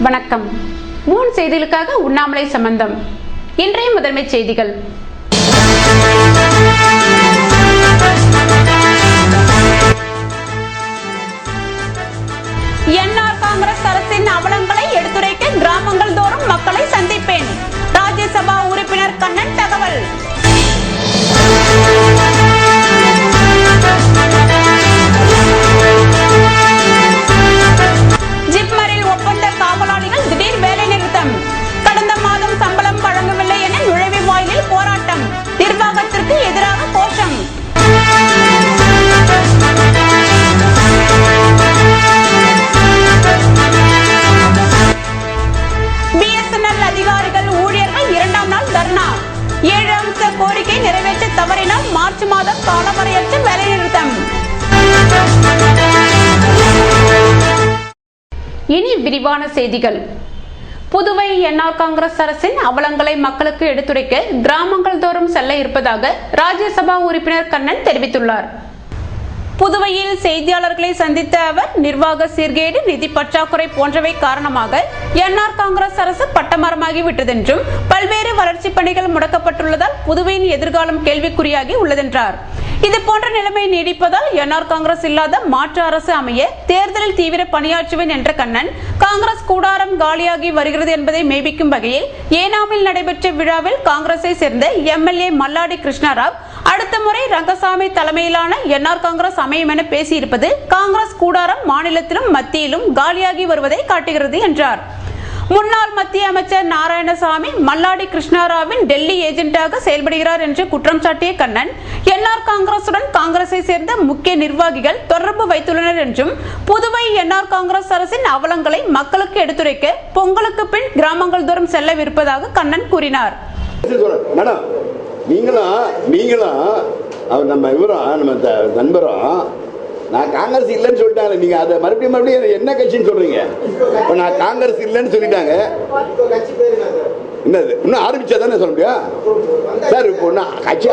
வணக்கம். மூன் செய்திகளுக்காக உண்ணாமலை சம்பந்தம். இன்றைய முதன்மை செய்திகள். என்ஆர் காங்கிரஸ் அரசின் அவலங்களை எடுத்துரைக்க கிராமங்கள் தோறும் மக்களை சந்திப்பேன். ராஜ்யசபா உறுப்பினர் கண்ணன் தகவல். ஜிப்மரில் ஒப்பந்த காவலாளிகள் திடீர் வேலை நிறுத்தம். கடந்த மாதம் சம்பளம் வழங்கவில்லை என நுழைவு வாயிலில் போராட்டம். நிர்வாகத்திற்கு எதிராக கோஷம். பிஎஸ்என்எல் அதிகாரிகள் ஊழியர்கள் 2ஆம் நாள் தர்ணா. 7 அம்ச கோரிக்கை நிறைவேற்ற தவறினால் மார்ச் மாதம் காலவரையற்ற வேலைநிறுத்தம். இனி விரிவான செய்திகள். புதுவை என்ஆர் காங்கிரஸ் அரசின் அவலங்களை மக்களுக்கு எடுத்துரைக்க கிராமங்கள் தோறும் செல்ல இருப்பதாக ராஜ்யசபா உறுப்பினர் கண்ணன் தெரிவித்துள்ளார். புதுவையில் செய்தியாளர்களை சந்தித்த அவர், நிர்வாக சீர்கேடு, நிதி பற்றாக்குறை போன்றவை காரணமாக என்ஆர் காங்கிரஸ் அரசு பட்டமரமாகிவிட்டதென்றும் பல்வேறு வளர்ச்சி பணிகள் முடக்கப்பட்டுள்ளதால் புதுவையின் எதிர்காலம் கேள்விக்குறியாகி உள்ளதென்றார். இதுபோன்ற நிலைமை நீடிப்பதால் என்ஆர் காங்கிரஸ் இல்லாத மாற்று அரசு அமைய தேர்தலில் தீவிர பணியாற்றுவேன் என்ற கண்ணன், காங்கிரஸ் கூடாரம் காலியாகி வருகிறது என்பதை மெய்ப்பிக்கும் வகையில் ஏனாமில் நடைபெற்ற விழாவில் காங்கிரஸை சேர்ந்த எம்எல்ஏ மல்லாடி கிருஷ்ணராவ் அடுத்த முறை ரங்கசாமி தலைமையிலான என்ஆர் காங்கிரஸ் அமையும் என பேசியிருப்பது காங்கிரஸ் கூடாரம் மாநிலத்திலும் மத்தியிலும் காலியாகி வருவதை காட்டுகிறது என்றார். முன்னாள் மத்திய அமைச்சர் நாராயணசாமி மல்லாடி கிருஷ்ணராவின் டெல்லி ஏஜென்டாக செயல்படுகிறார் என்று குற்றம் சாட்டிய கண்ணன், என்ஆர் காங்கிரசுடன் காங்கிரஸை சேர்ந்த முக்கிய நிர்வாகிகள் தொடர்பு வைத்துள்ளனர் என்றும் புதுவை என்ஆர் காங்கிரஸ் அரசின் அவலங்களை மக்களுக்கு எடுத்துரைக்க பொங்கலுக்கு பின் கிராமங்கள் தோறும் செல்லவிருப்பதாக கண்ணன் கூறினார். நான் காங்கிரஸ் இல்லைன்னு சொல்லிட்டாங்க. நீங்க அதை மறுபடியும் என்ன கட்சின்னு சொல்றீங்க? இப்போ நான் காங்கிரஸ் இல்லைன்னு சொல்லிட்டாங்க. என்னது இன்னும் ஆரம்பிச்சா தானே சொல்ல முடியும் சார்? இப்போ நான் கட்சி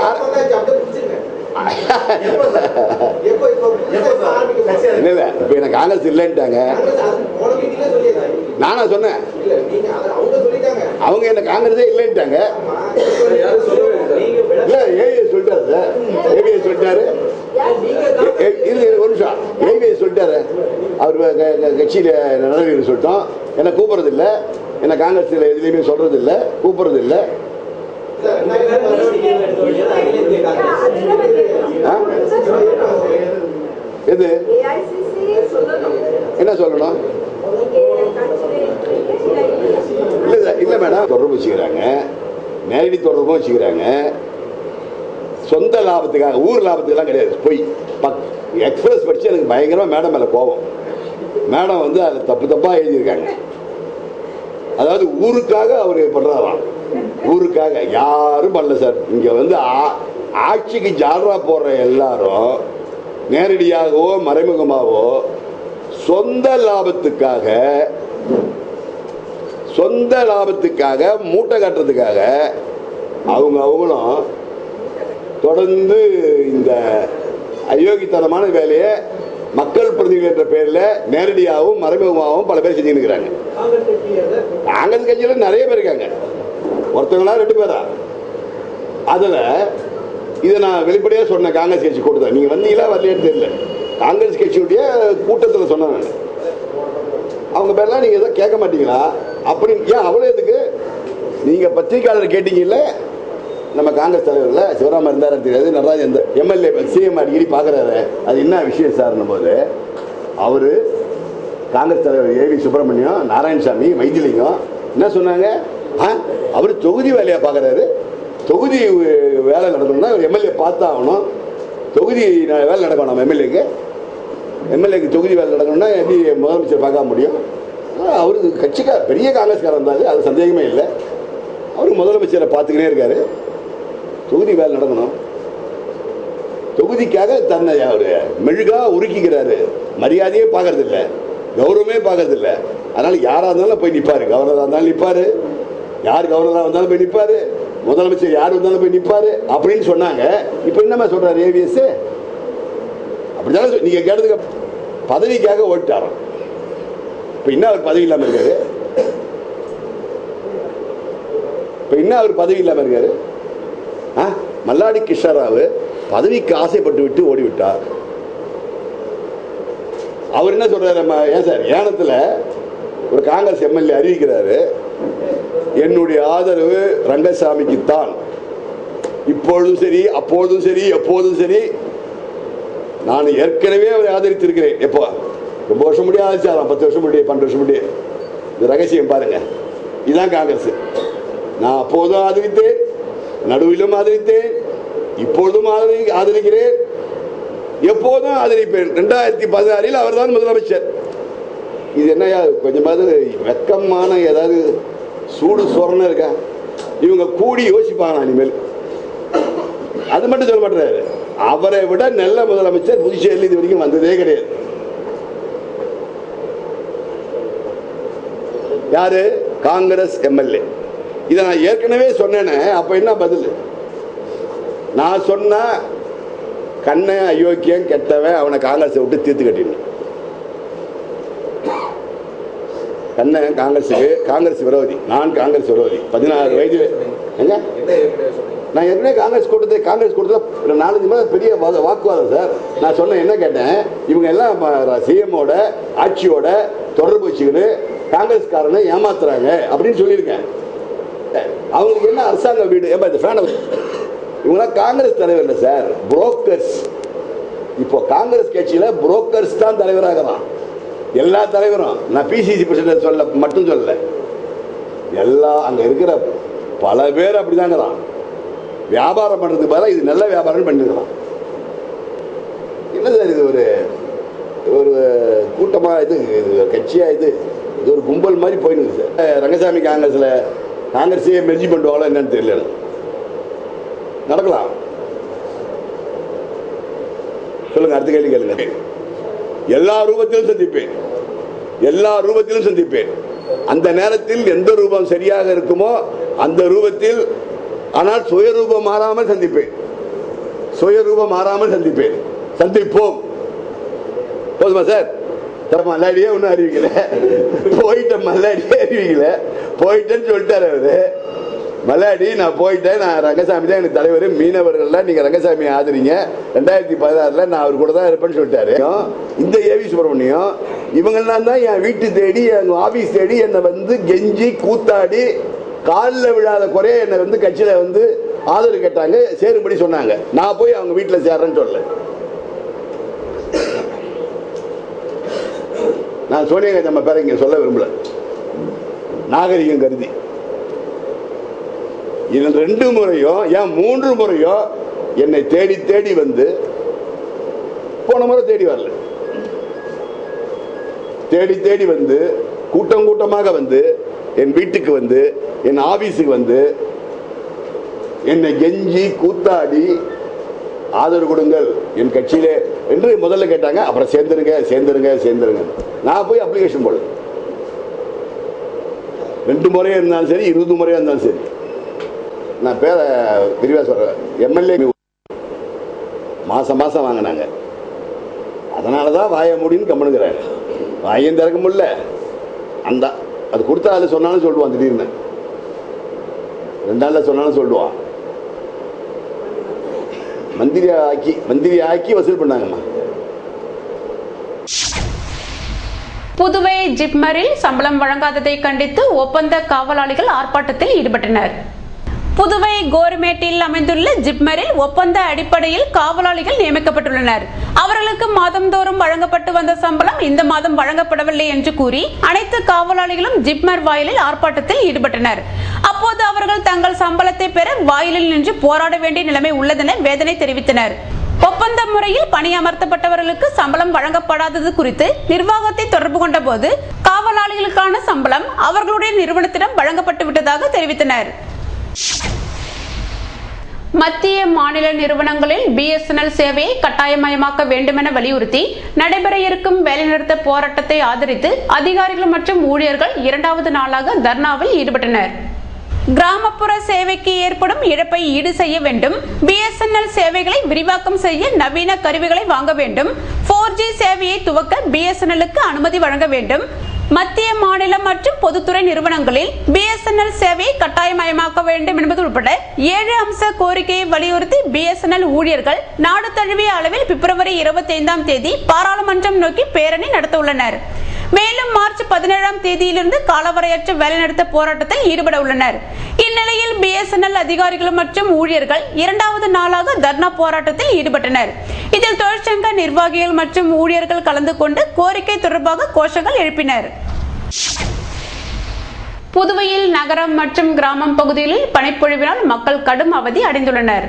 இல்ல, இப்ப என்ன காங்கிரஸ் இல்லைன்ட்டாங்க. நானா சொன்னேன்? அவங்க என்ன காங்கிரஸே இல்லைன்ட்டாங்க. இல்ல, ஏவிஎஸ் சொல்லிட்டாரு சார். ஏவிஎஸ் சொல்லிட்டாரு. ஒரு நிமிஷம், ஏவிஎஸ் சொல்லிட்டாரு. அவர் கட்சியில நடவடிக்கை சொல்லிட்டோம். என்ன கூப்பிடுறது இல்லை, என்ன காங்கிரஸ் எதுலையுமே சொல்றது இல்லை, கூப்பிடுறது இல்லை. எது என்ன சொல்லணும்? இல்ல மேடம், தொடர்பு வச்சுக்கிறாங்க, நேரடி தொடர்பும் வச்சுக்கிறாங்க. சொந்த லாபத்துக்காக, ஊர் லாபத்துக்கெல்லாம் கிடையாது. போய் எக்ஸ்பிரஸ் படிச்சு எனக்கு பயங்கரமா மேடம் மேல கோபம். மேடம் வந்து அதை தப்பா எழுதியிருக்காங்க. அதாவது ஊருக்காக அவர் பண்றாராம். ஊருக்காக யாரும் பண்ணல சார். இங்க வந்து ஆட்சிக்கு ஜால்ரா போடுற எல்லாரும் நேரடியாகவோ மறைமுகமாகவோ சொந்த லாபத்துக்காக மூட்டை கட்டுறதுக்காக அவங்களும் தொடர்ந்து இந்த அயோக்கியத்தனமான வேலையை மக்கள் பிரதிநிதிகள் என்ற பெயரில் நேரடியாகவும் மறைமுகமாகவும் பல பேர் செஞ்சுன்னு இருக்கிறாங்க. காங்கிரஸ் கட்சியில் நிறைய பேர் இருக்காங்க, ஒருத்தங்களா 2 பேரா. அதில் இதை நான் வெளிப்படையாக சொன்னேன். காங்கிரஸ் கட்சி கூட்டத்தில் நீங்கள் வந்தீங்களா வரலையான்னு தெரியல. காங்கிரஸ் கட்சியுடைய கூட்டத்தில் சொன்னேன் நான். அவங்க பேர்லாம் நீங்கள் எதாவது கேட்க மாட்டீங்களா அப்படின்னு. ஏன் அவ்வளோ எதுக்கு? நீங்கள் பத்திரிகையாளர் கேட்டீங்கல்ல, நம்ம காங்கிரஸ் தலைவரில் சிவராம இருந்தார் தெரியாது, நடராஜன் எம்எல்ஏ சிஎம் அடிக்கடி பார்க்குறாரு. அது என்ன விஷயம் சார்னும் போது அவர் காங்கிரஸ் தலைவர் ஏவி சுப்பிரமணியம், நாராயணசாமி, வைத்திலிங்கம் என்ன சொன்னாங்க? அவர் தொகுதி வேலையாக பார்க்குறாரு. தொகுதி வேலை நடக்கணும்னா எம்எல்ஏ பார்த்தா ஆகணும். தொகுதி வேலை நடக்கணும். நம்ம எம்எல்ஏக்கு தொகுதி வேலை நடக்கணும்னா எப்படி முதலமைச்சர் பார்க்க முடியும்? அவரு கட்சிக்கார பெரிய காங்கிரஸ்காரர் இருந்தாரு, அது சந்தேகமே இல்லை. அவரு முதலமைச்சரை பார்த்துக்கிட்டே இருக்காரு. தொகுதி வேலை நடக்கணும். தொகுதிக்காக தன்னை அவரு மெழுகா உருக்கிக்கிறாரு. மரியாதையே பார்க்கறது இல்லை, கௌரவமே பார்க்கறது இல்லை. அதனால யாரா இருந்தாலும் போய் நிற்பாரு. கவர்னராக இருந்தாலும் நிற்பாரு, யார் கவர்னராக வந்தாலும் போய் நிற்பாரு, முதலமைச்சர் யார் வந்தாலும் போய் நிற்பாரு அப்படின்னு சொன்னாங்க. இப்போ என்னமா சொல்றாரு ஏவிஎஸ்? அப்படித்தானே நீங்க கேட்டதுக்கு பதவிக்காக ஓட்டாரோம். இப்போ என்ன அவர் பதவி இல்லாமல் இருக்காரு? இப்போ இன்னும் அவர் பதவி இல்லாமல் இருக்காரு. மல்லாடி கிருஷ்ணராவ் பதவிக்கு ஆசைப்பட்டு விட்டு ஓடிவிட்டார். அவர் என்ன சொல்றாரு, ஏன் சார் ஏனத்தில் ஒரு காங்கிரஸ் எம்எல்ஏ அறிவிக்கிறாரு, என்னுடைய ஆதரவு ரங்கசாமிக்குத்தான், இப்பொழுதும் சரி அப்பொழுதும் சரி எப்போதும் சரி, நான் ஏற்கனவே அவரை ஆதரித்திருக்கிறேன். எப்போ ரொம்ப வருஷம் முடிய ஆதரிச்சாராம், 10 வருஷம் முடிய 12 வருஷம் முடிய. இது ரகசியம் பாருங்க, இதுதான் காங்கிரஸ். நான் அப்போதும் ஆதரித்தேன், நடுவிலும் ஆதரித்தேன், இப்பொழுதும் ஆதரிக்கிறேன், எப்போதும் ஆதரிப்பேன். 2016 அவர் தான் முதலமைச்சர். இது என்னையா கொஞ்சமாவது வெக்கமான ஏதாவது சூடு சொரணம் இருக்கா? இவங்க கூடி யோசிப்பாங்க இனிமேல். அது மட்டும் சொல்ல மாட்டாரு, அவரை விட நல்ல முதலமைச்சர் புதுச்சேரியில் இது வரைக்கும் வந்ததே கிடையாது. யாரு? காங்கிரஸ் எம்எல்ஏ. இதை நான் ஏற்கனவே சொன்னேனே, அப்ப என்ன பதில்? நான் சொன்ன கண்ணன் அயோக்கியம் கெட்டவன், அவனை காங்கிரஸை விட்டு தீர்த்து கட்டிடணும். கண்ணன் காங்கிரஸ் விரோதி, நான் காங்கிரஸ் விரோதி. 16 வயதில் நான் ஏற்கனவே காங்கிரஸ் கூட்டத்தில் 4-5 முறை பெரிய வாக்குவாதம் சார். நான் சொன்னேன், என்ன கேட்டேன், இவங்க எல்லாம் சிஎம்மோட ஆட்சியோட தொடர்பு வச்சுக்கிட்டு காங்கிரஸ்காரனை ஏமாத்துறாங்க அப்படின்னு சொல்லியிருக்கேன். அவங்களுக்கு என்ன அரசாங்க வீடு? இவங்களாம் காங்கிரஸ் தலைவர் இல்லை சார், புரோக்கர்ஸ். இப்போ காங்கிரஸ் கட்சியில் புரோக்கர்ஸ் தான் தலைவராகிறான். எல்லா தலைவரும், நான் பிசிசி பிரசிடென்ட் மட்டும் சொல்லல, எல்லா அங்க இருக்கிற பல பேர் அப்படிதாங்கிறான். வியாபாரம் பண்றதுக்கு பதிலாக இது நல்ல வியாபாரம் பண்ணிருக்கலாம். என்ன சார் இது? ஒரு கூட்டமா, இது கட்சியா, இது ஒரு கும்பல் மாதிரி போயிருக்கு சார். ரங்கசாமி காங்கிரஸையே மெர்ஜி பண்ணுவாங்களோ என்னன்னு தெரியல. நடக்கலாம். சொல்லுங்க, அடுத்த கேள்வி கேளுங்க. எல்லா ரூபத்திலும் சந்திப்பேன். அந்த நேரத்தில் எந்த ரூபம் சரியாக இருக்குமோ அந்த ரூபத்தில், ஆனால் சுயரூபம் மாறாமல் சந்திப்போம். போதுமா சார்? மல்லாடியே ஒன்றும் அறிவிக்கல, போயிட்டேன்னு சொல்லிட்டாரு அவரு. மல்லாடி நான் போயிட்டேன், நான் ரங்கசாமி தான் எனக்கு தலைவர், மீனவர்கள் நீங்க ரங்கசாமி ஆதரிங்க, 2016 நான் அவர் கூட தான் இருப்பேன்னு சொல்லிட்டாரு. இந்த ஏவி சுப்பிரமணியம் இவங்கெல்லாம் தான் என் வீட்டு தேடி, என் ஆபீஸ் தேடி என்னை வந்து கெஞ்சி கூத்தாடி காலில் விழாத குறைய என்னை வந்து கட்சியில வந்து ஆதரவு கேட்டாங்க, சேரும்படி சொன்னாங்க. நான் போய் அவங்க வீட்டில் சேர்றேன்னு சொல்லல. நான் சோனியா காந்தி நம்ம பேர இங்க சொல்ல விரும்பல, நாகரிகம் கருதி. இது 2 முறையோ ஏன் 3 முறையோ என்னை தேடி வந்து, போன முறை தேடி வரல, தேடி வந்து கூட்டமாக வந்து என் வீட்டுக்கு வந்து என் ஆபீஸுக்கு வந்து என்னை கெஞ்சி கூத்தாடி ஆதரவு கொடுங்கள் என் கட்சியிலே என்று முதல்ல கேட்டாங்க. அப்புறம் சேர்ந்துருங்க. நான் போய் அப்ளிகேஷன் போடல. 2 முறையா இருந்தாலும் சரி, 20 முறையா இருந்தாலும் சரி. நான் பேரை விரிவா சொல்றேன். எம்எல்ஏ மாசம் வாங்கினாங்க, அதனாலதான் வாய மூடின்னு கம்மனுங்கிறாரு. வாயம் திறக்க முடியல. அந்த அது கொடுத்தா அது சொன்னாலும் சொல்லுவான், திடீர்னு 2 நாள்ல சொன்னாலும் சொல்லுவான். மந்திரி ஆக்கி வசூல் பண்ணாங்கம்மா. புதுவை ஜிப்மரில் சம்பளம் வழங்காததை கண்டித்து ஒப்பந்த காவலாளிகள் ஆர்ப்பாட்டத்தில் ஈடுபட்டனர். புதுவை கோரிமேட்டில் அமைந்துள்ள ஜிப்மரில் ஒப்பந்த அடிப்படையில் காவலாளிகள் நியமிக்கப்பட்டுள்ளனர். அவர்களுக்கு மாதந்தோறும் வழங்கப்பட்டு வந்த சம்பளம் இந்த மாதம் வழங்கப்படவில்லை என்று கூறி அனைத்து காவலாளிகளும் ஜிப்மர் வாயிலில் ஆர்ப்பாட்டத்தில் ஈடுபட்டனர். அப்போது அவர்கள் தங்கள் சம்பளத்தை பெற வாயிலில் நின்று போராட வேண்டிய நிலைமை உள்ளதென வேதனை தெரிவித்தனர். ஒப்பந்த முறையில் பணியமர்த்தப்பட்டவர்களுக்கு சம்பளம் வழங்கப்படாதது குறித்து நிர்வாகத்தை தொடர்பு கொண்ட போது காவலாளிகளுக்கான சம்பளம் அவர்களுடைய நிறுவனத்திடம் வழங்கப்பட்டு விட்டதாக தெரிவித்தனர். மத்திய மாநில நிறுவனங்களில் BSNL சேவையை கட்டாயமயமாக்க வேண்டுமென வலியுறுத்தி நடைபெற இருக்கும் வேலைநிறுத்த போராட்டத்தை ஆதரித்து அதிகாரிகள் மற்றும் ஊழியர்கள் 2வது நாளாக தர்ணாவில் ஈடுபட்டனர். கிராமப்புற சேவைக்கு ஏற்படும் இழப்பை ஈடு செய்ய வேண்டும், BSNL சேவைகளை விரிவாக்கம் செய்ய நவீன கருவிகளை வாங்க வேண்டும், 4G சேவையை துவக்க BSNLக்கு அனுமதி வழங்க வேண்டும், மத்திய மாநில மற்றும் பொதுத்துறை நிறுவனங்களில் BSNL BSNL சேவையை கட்டாயமயமாக்க வேண்டும் என்பது உட்பட 7 அம்ச கோரிக்கையை வலியுறுத்தி BSNL ஊழியர்கள் நாடு தழுவிய அளவில் பிப்ரவரி 25ஆம் தேதி பாராளுமன்றம் நோக்கி பேரணி நடத்த உள்ளனர். மேலும் மார்ச் 17ஆம் தேதியிலிருந்து காலவரையற்ற வேலைநிறுத்த போராட்டத்தில் ஈடுபட உள்ளனர். இந்நிலையில் BSNL அதிகாரிகள் மற்றும் ஊழியர்கள் 2வது நாளாக தர்ணா போராட்டத்தில் ஈடுபட்டனர். இதில் தொழிற்சங்க நிர்வாகிகள் மற்றும் ஊழியர்கள் கலந்து கொண்டு கோரிக்கை தொடர்பாக கோஷங்கள் எழுப்பினர். புதுவையில் நகரம் மற்றும் கிராமம் பகுதிகளில் பனிப்பொழிவினால் மக்கள் கடும் அவதி அடைந்துள்ளனர்.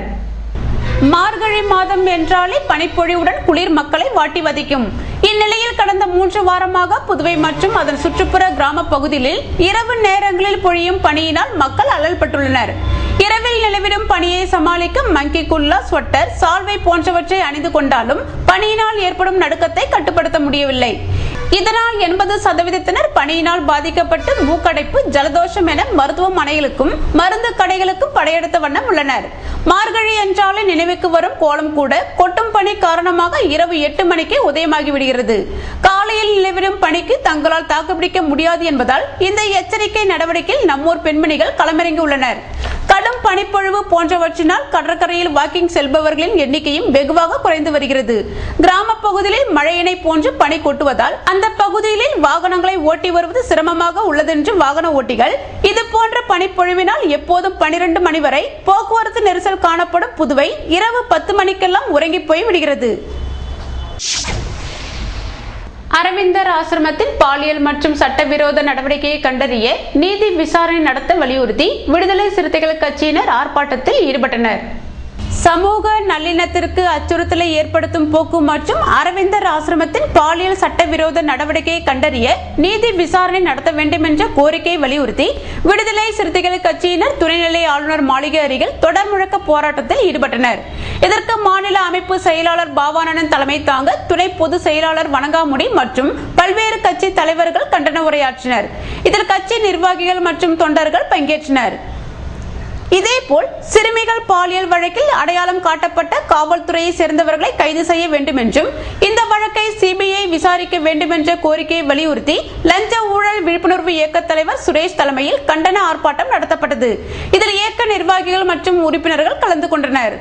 மார்கழி மாதம் என்றாலே பனிப்பொழிவுடன் குளிர் மக்களை வாட்டி வதைக்கும். இந்நிலையில் கடந்த 3 வாரமாக புதுவை மற்றும் அதன் சுற்றுப்புற கிராம பகுதிகளில் இரவு நேரங்களில் பொழியும் பனியினால் மக்கள் அல்லல்பட்டுள்ளனர். இரவில் நிலவிடும் பனியை சமாளிக்க மங்கி குல்லா, ஸ்வெட்டர், சால்வை போன்றவற்றை அணிந்து கொண்டாலும் பனியினால் ஏற்படும் நடுக்கத்தை கட்டுப்படுத்த முடியவில்லை. இதனால் 80% பனியினால் பாதிக்கப்பட்டு மூக்கடைப்பு, ஜலதோஷம் என மருத்துவமனைகளுக்கும் மருந்து கடைகளுக்கும் படையெடுத்த வண்ணம் உள்ளனர். மார்கழி என்றாலே நினைவுக்கு வரும் கோலம் கூட கொட்டும் பனி காரணமாக இரவு 8 மணிக்கே உதயமாகிவிடுகிறது. காலையில் நிலவிடும் பனிக்கு தங்களால் தாக்குப்பிடிக்க முடியாது என்பதால் இந்த எச்சரிக்கை நடவடிக்கையில் நம்மூர் பெண்மணிகள் களமிறங்கி உள்ளனர். கடும் பனிப்பொழிவு போன்றவற்றினால் கடற்கரையில் வாக்கிங் செல்பவர்களின் எண்ணிக்கையும் வெகுவாக குறைந்து வருகிறது. கிராம பகுதிகளில் மழையினை போன்று பனி கொட்டுவதால் அந்த பகுதிகளில் வாகனங்களை ஓட்டி வருவது சிரமமாக உள்ளதென்று வாகன ஓட்டிகள், இது போன்ற பனிப்பொழிவினால் எப்போதும் 12 மணி வரை போக்குவரத்து நெரிசல் காணப்படும் புதுவை இரவு 10 மணிக்கெல்லாம் உறங்கி போய் விடுகிறது. அரவிந்தர் ஆசிரமத்தில் பாலியல் மற்றும் சட்டவிரோத நடவடிக்கையை கண்டறிய நீதி விசாரணை நடத்த வலியுறுத்தி விடுதலை சிறுத்தைகள் கட்சியினர் ஆர்ப்பாட்டத்தில் ஈடுபட்டனர். சமூக நல்லிணத்திற்கு அச்சுறுத்தலை ஏற்படுத்தும் போக்கு மற்றும் அரவிந்தர் ஆசிரமத்தின் பாலியல் சட்டவிரோத நடவடிக்கையை கண்டறிய நீதி விசாரணை நடத்த வேண்டும் என்ற கோரிக்கையை வலியுறுத்தி விடுதலை சிறுத்தைகள் கட்சியினர் துணைநிலை ஆளுநர் மாளிகை அருகில் தொடர் முழக்க போராட்டத்தில் ஈடுபட்டனர். இதற்கு மாநில அமைப்பு செயலாளர் பாவானந்தன் தலைமை தாங்க துணை பொதுச் செயலாளர் வணங்காமுடி மற்றும் பல்வேறு கட்சி தலைவர்கள் கண்டன உரையாற்றினர். இதில் கட்சி நிர்வாகிகள் மற்றும் தொண்டர்கள் பங்கேற்றனர். இதேபோல் சிறுமிகள் பாலியல் வழக்கில் அடையாளம் காட்டப்பட்ட காவல்துறையை சேர்ந்தவர்களை கைது செய்ய வேண்டும் என்றும் இந்த வழக்கை CBI விசாரிக்க வேண்டும் என்ற கோரிக்கையை வலியுறுத்தி லஞ்ச ஊழல் விழிப்புணர்வு இயக்க தலைவர் சுரேஷ் தலைமையில் கண்டன ஆர்ப்பாட்டம் நடத்தப்பட்டது. இதில் இயக்க நிர்வாகிகள் மற்றும் உறுப்பினர்கள் கலந்து கொண்டனர்.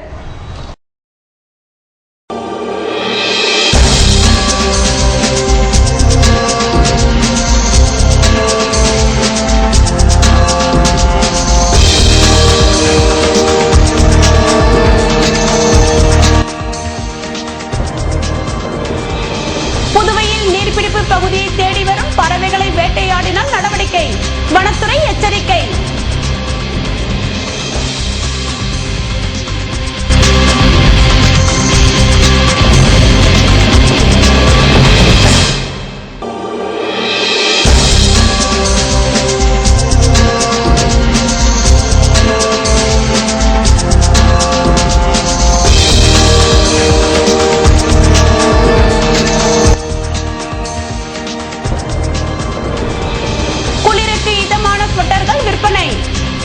பகுதியை தேடி வரும் பறவைகளை வேட்டையாடினால் நடவடிக்கை, வனத்துறை எச்சரிக்கை.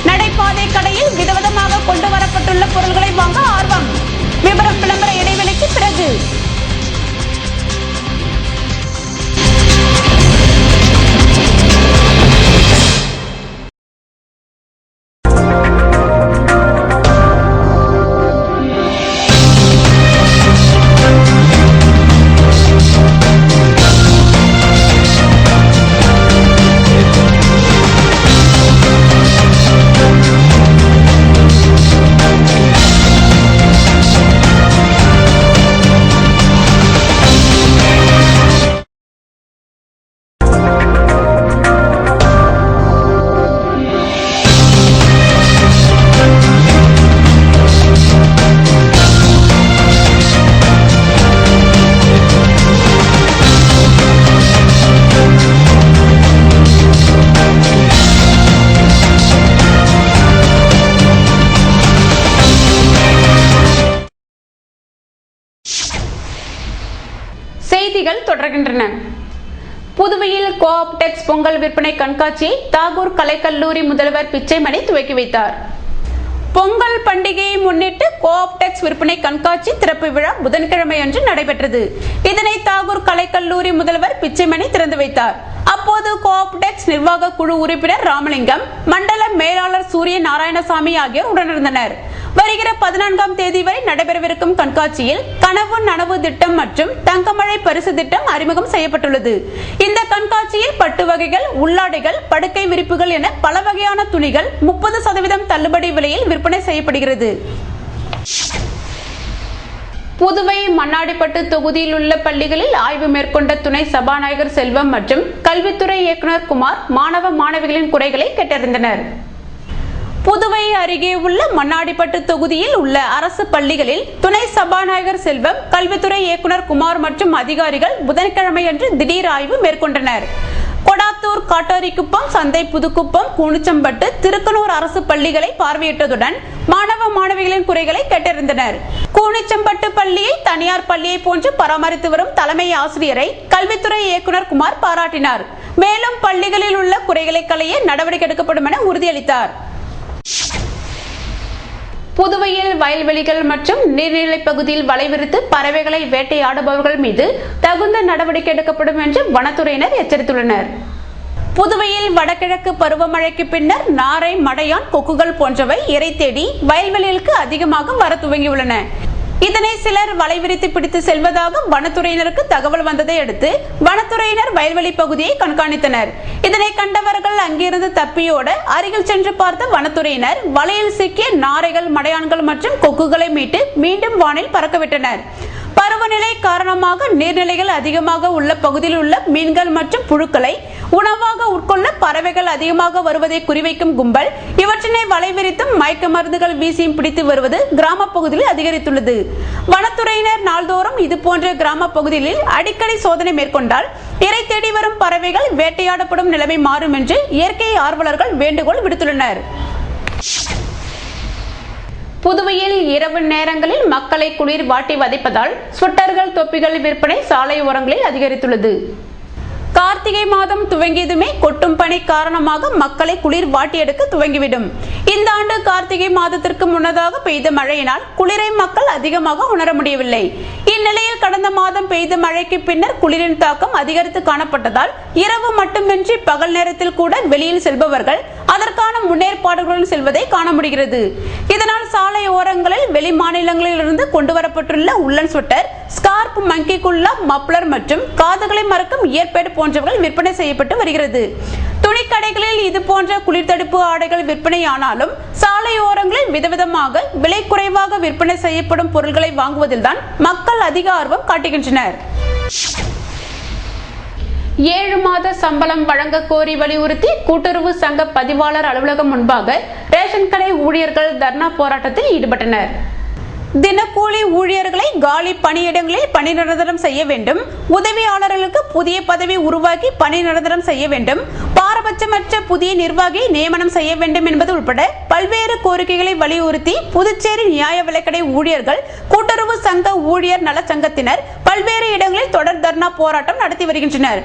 நடைபாதை கடையில் விதவிதமாக கொண்டு வரப்பட்டுள்ள பொருட்களை வாங்க ஆர்வம். விவரம் விளம்பர இடைவெளிக்கு பிறகு. செய்திகள் தொடர்கின்றன. புதுவையில் கோஆப்டெக்ஸ் பொங்கல் விற்பனை கண்காட்சியை தாகூர் கலைக்கல்லூரி முதல்வர் பிச்சைமணி துவக்கி வைத்தார். பொங்கல் பண்டிகையை முன்னிட்டு கோஆப்டெக்ஸ் விற்பனை கண்காட்சி திறப்பு விழா புதன்கிழமை அன்று நடைபெற்றது. இதனை தாகூர் கலைக்கல்லூரி முதல்வர் பிச்சைமணி திறந்து வைத்தார். அப்போது கோஆப்டெக்ஸ் நிர்வாக குழு உறுப்பினர் ராமலிங்கம், மண்டல மேலாளர் சூரிய நாராயணசாமி ஆகியோர் உடனிருந்தனர். வருகிற 14ஆம் தேதி வரை நடைபெறவிருக்கும் கண்காட்சியில் கனவு நனவு திட்டம் மற்றும் தங்கமழை பரிசு திட்டம் அறிமுகம் செய்யப்பட்டுள்ளது. இந்த கண்காட்சியில் பட்டு வகைகள், உள்ளாடைகள், படுக்கை விரிப்புகள் என பல வகையான துணிகள் 30% தள்ளுபடி விலையில் விற்பனை செய்யப்படுகிறது. புதுவை மண்ணாடிப்பட்டு தொகுதியில் உள்ள பள்ளிகளில் ஆய்வு மேற்கொண்ட துணை சபாநாயகர் செல்வம் மற்றும் கல்வித்துறை இயக்குநர் குமார் மாணவ மாணவிகளின் குறைகளை கேட்டறிந்தனர். புதுவை அருகே உள்ள மண்ணாடிப்பட்டு தொகுதியில் உள்ள அரசு பள்ளிகளில் துணை சபாநாயகர் செல்வம், கல்வித்துறை இயக்குநர் குமார் மற்றும் அதிகாரிகள் புதன்கிழமை அன்று திடீர் ஆய்வு மேற்கொண்டனர். கொடாத்தூர், காட்டாரிக்குப்பம், சந்தை புதுக்குப்பம், கூனிச்சம்பட்டு, திருக்கனூர் அரசு பள்ளிகளை பார்வையிட்டதுடன் மாணவ மாணவிகளின் குறைகளை கேட்டறிந்தனர். கூனிச்சம்பட்டு பள்ளியை தனியார் பள்ளியை போன்று பராமரித்து வரும் தலைமை ஆசிரியரை கல்வித்துறை இயக்குநர் குமார் பாராட்டினார். மேலும் பள்ளிகளில் உள்ள குறைகளை களைய நடவடிக்கை எடுக்கப்படும் என உறுதியளித்தார். புதுவையில் வயல்வெளிகள் மற்றும் நீர்நிலை பகுதியில் வலை விரித்து பறவைகளை வேட்டையாடுபவர்கள் மீது தகுந்த நடவடிக்கை எடுக்கப்படும் என்று வனத்துறையினர் எச்சரித்துள்ளனர். புதுவையில் வடகிழக்கு பருவமழைக்கு பின்னர் நாரை, மடையான், கொக்குகள் போன்றவை இரை தேடி வயல்வெளிகளுக்கு அதிகமாக வர துவங்கியுள்ளன. இதனை சிலர் வலை விரித்து பிடித்து செல்வதாக வனத்துறையினருக்கு தகவல் வந்ததை அடுத்து வனத்துறையினர் வயல்வெளி பகுதியை கண்காணித்தனர். இதனை கண்டவர்கள் அங்கிருந்து தப்பியோட அருகில் சென்று பார்த்த வனத்துறையினர் வலையில் சிக்கிய நாரைகள், மடையான்கள் மற்றும் கொக்குகளை மீட்டு மீண்டும் வானில் பறக்கவிட்டனர். பருவநிலை காரணமாக நீர்நிலைகள் அதிகமாக உள்ள பகுதியில் உள்ள மீன்கள் மற்றும் புழுக்களை உணவாக உட்கொள்ள பறவைகள் அதிகமாக வருவதை குறிவைக்கும் கும்பல் இவற்றினை வலை விரித்தும் மயக்க மருந்துகள் வீசியும் பிடித்து வருவது கிராம பகுதியில் அதிகரித்துள்ளது. வனத்துறையினர் நாள்தோறும் இதுபோன்ற கிராம பகுதிகளில் அடிக்கடி சோதனை மேற்கொண்டால் இரை தேடி வரும் பறவைகள் வேட்டையாடப்படும் நிலைமை மாறும் என்று இயற்கை ஆர்வலர்கள் வேண்டுகோள் விடுத்துள்ளனர். புதுவையில் இரவு நேரங்களில் மக்களை குளிர் வாட்டி வதைப்பதால் ஸ்வெட்டர்கள், தொப்பிகள் விற்பனை சாலை ஓரங்களில் அதிகரித்துள்ளது. கார்த்திகை மாதம் துவங்கியதுமே கொட்டும் பனி காரணமாக மக்களை குளிர் வாட்டி எடுக்க துவங்கிவிடும். இந்த ஆண்டு கார்த்திகை மாதத்திற்கு முன்னதாக பெய்த மழையினால் குளிரை மக்கள் அதிகமாக உணர முடியவில்லை. இந்நிலையில் கடந்த மாதம் பெய்த மழைக்கு பின்னர் குளிரின் தாக்கம் அதிகரித்து காணப்பட்டதால் இரவு மட்டுமின்றி பகல் நேரத்தில் கூட வெளியில் செல்பவர்கள் அதற்கான முன்னேற்பாடுகளுடன் செல்வதை காண முடிகிறது. இதனால் சாலை ஓரங்களில் வெளி மாநிலங்களில் இருந்து கொண்டு வரப்பட்டுள்ள உள்ளன் ஸ்வெட்டர், ஸ்கார்ப், மங்கி குல்லா, மப்ளர் மற்றும் காதுகளை மறைக்கும் இயற்பேடு போன்றவர்கள் விற்பனை செய்யப்பட்டு வருகிறது. துணிக்கடைகளில் இது போன்ற குளிர் தடுப்பு ஆடைகள் விற்பனையானாலும் சாலை ஓரங்களில் விதவிதமாக விலை குறைவாக விற்பனை செய்யப்படும் பொருட்களை வாங்குவதில்தான் மக்கள் அதிக ஆர்வம் காட்டுகின்றனர். 7 மாத சம்பளம் வழங்க கோரி வலியுறுத்தி கூட்டுறவு சங்க பதிவாளர் அலுவலகம் முன்பாக ரேஷன் கடை ஊழியர்கள் தர்ணா போராட்டத்தில் ஈடுபட்டனர். தினக்கூலி ஊழியர்களை காலி பணியிடங்களில் பணி நிரந்தரம் செய்ய வேண்டும், உதவியாளர்களுக்கு புதிய பதவி உருவாக்கி பணி நிரந்தரம் செய்ய வேண்டும், பாரபட்சமற்ற புதிய நிர்வாகியை நியமனம் செய்ய வேண்டும் என்பது உட்பட பல்வேறு கோரிக்கைகளை வலியுறுத்தி புதுச்சேரி நியாய விலைக்கடை ஊழியர்கள் கூட்டுறவு சங்க ஊழியர் நல சங்கத்தினர் பல்வேறு இடங்களில் தொடர் தர்ணா போராட்டம் நடத்தி வருகின்றனர்.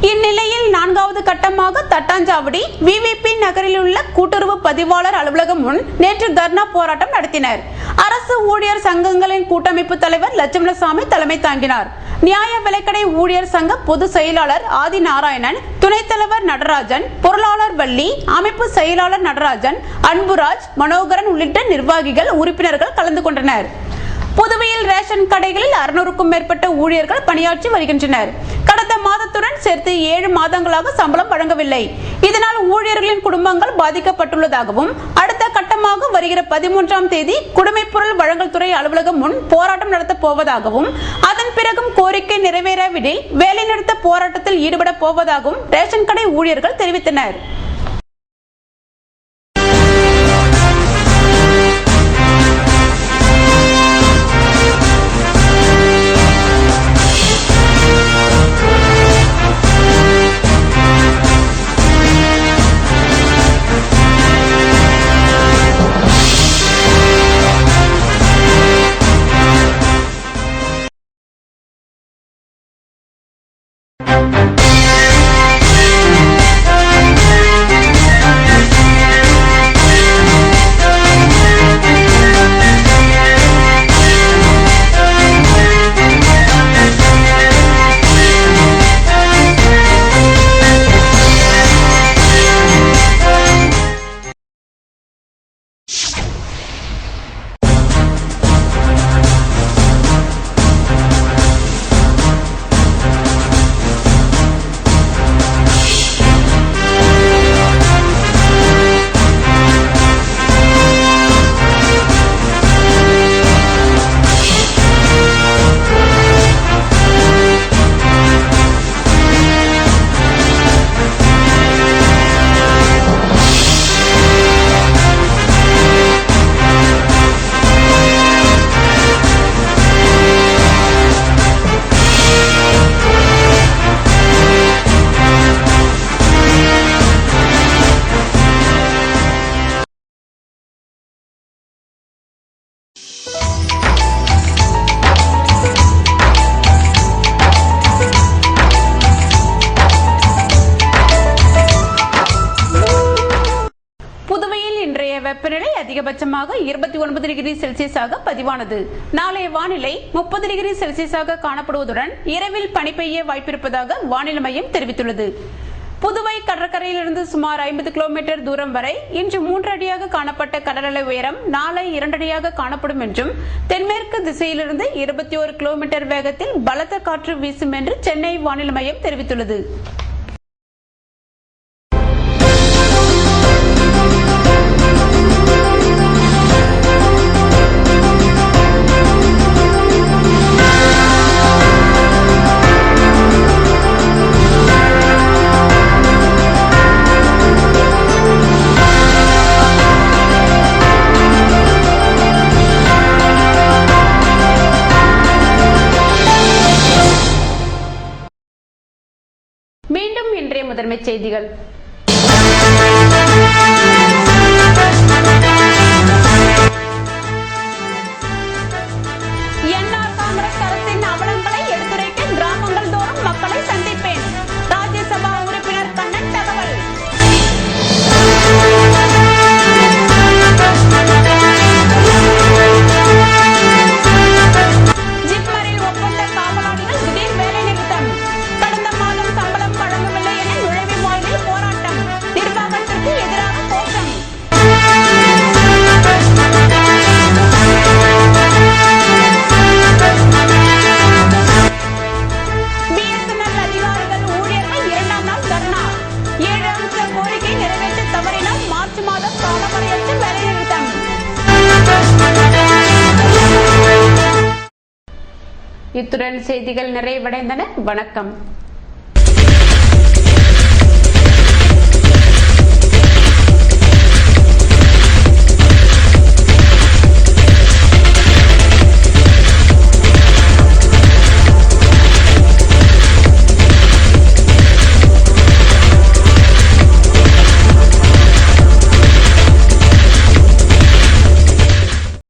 இந்நிலையில் 4வது கட்டமாக தட்டாஞ்சாவடி விவிபி நகரில் உள்ள கூட்டுறவு பதிவாளர் அலுவலகம் முன் நேற்று தர்ணா போராட்டம் நடத்தினர். அரசு ஊழியர் சங்கங்களின் கூட்டமைப்பு தலைவர் லட்சுமணசாமி தலைமை தாங்கினார். நியாய விலைக்கடை ஊழியர் சங்க பொதுச் செயலாளர் ஆதி நாராயணன், துணைத் தலைவர் நடராஜன், பொருளாளர் வள்ளி, அமைப்பு செயலாளர் நடராஜன், அன்புராஜ், மனோகரன் உள்ளிட்ட நிர்வாகிகள், உறுப்பினர்கள் கலந்து கொண்டனர். புதுவையில் ரேஷன் கடைகளில் 600க்கும் மேற்பட்ட ஊழியர்கள் பணியாற்றி வருகின்றனர். கடந்த மாதத்துடன் சேர்த்து 7 மாதங்களாக சம்பளம் வழங்கவில்லை. இதனால் ஊழியர்களின் குடும்பங்கள் பாதிக்கப்பட்டுள்ளதாகவும் அடுத்த கட்டமாக வருகிற 13ஆம் தேதி குடிமைப்பொருள் வழங்கல் துறை அலுவலகம் முன் போராட்டம் நடத்தப் போவதாகவும் அதன் பிறகும் கோரிக்கை நிறைவேறாவிடில் வேலைநிறுத்த போராட்டத்தில் ஈடுபட போவதாகவும் ரேஷன் கடை ஊழியர்கள் தெரிவித்தனர். இன்றைய வெப்பநிலை அதிகபட்சமாக 29 டிகிரி செல்சியஸாக பதிவானது. நாளைய வானிலை 30 டிகிரி செல்சியஸாக காணப்படுவதுடன் இரவில் பனி பெய்ய வாய்ப்பிருப்பதாக வானிலை மையம் தெரிவித்துள்ளது. புதுவை கடற்கரையிலிருந்து சுமார் 50 கிலோமீட்டர் தூரம் வரை இன்று 3 அடியாக காணப்பட்ட கடலலை உயரம் நாளை 2 அடியாக காணப்படும் என்றும், தென்மேற்கு திசையிலிருந்து 21 கிலோமீட்டர் வேகத்தில் பலத்த காற்று வீசும் என்று சென்னை வானிலை மையம் தெரிவித்துள்ளது. மீண்டும் இன்றைய முதன்மை செய்திகள். என்ஆர் காங்கிரஸ் அரசின் அவலங்களை எடுத்துரைக்க கிராமங்கள் தோறும் மக்களை சந்திப்பேன். ராஜ்யசபா உறுப்பினர் கண்ணன் தகவல். ஜிப்மரில் ஒப்பந்த காவலாளிகள் திடீர் வேலை நிறுத்தம். கடந்த மாதம் சம்பளம் வழங்கவில்லை என நுழைவு வாயிலில் போராட்டம். நிர்வாகத்திற்கு எதிராக கோஷம். BSNL அதிகாரிகள் ஊழியர்கள் 2ஆம் நாள் தர்ணா. 7 அம்ச கோரிக்கை நிறைவேற்ற தவறினால் மார்ச் மாதம் காலவரையற்ற வேலைநிறுத்தம். இத்துடன் செய்திகள் நிறைவடைந்தன. வணக்கம்.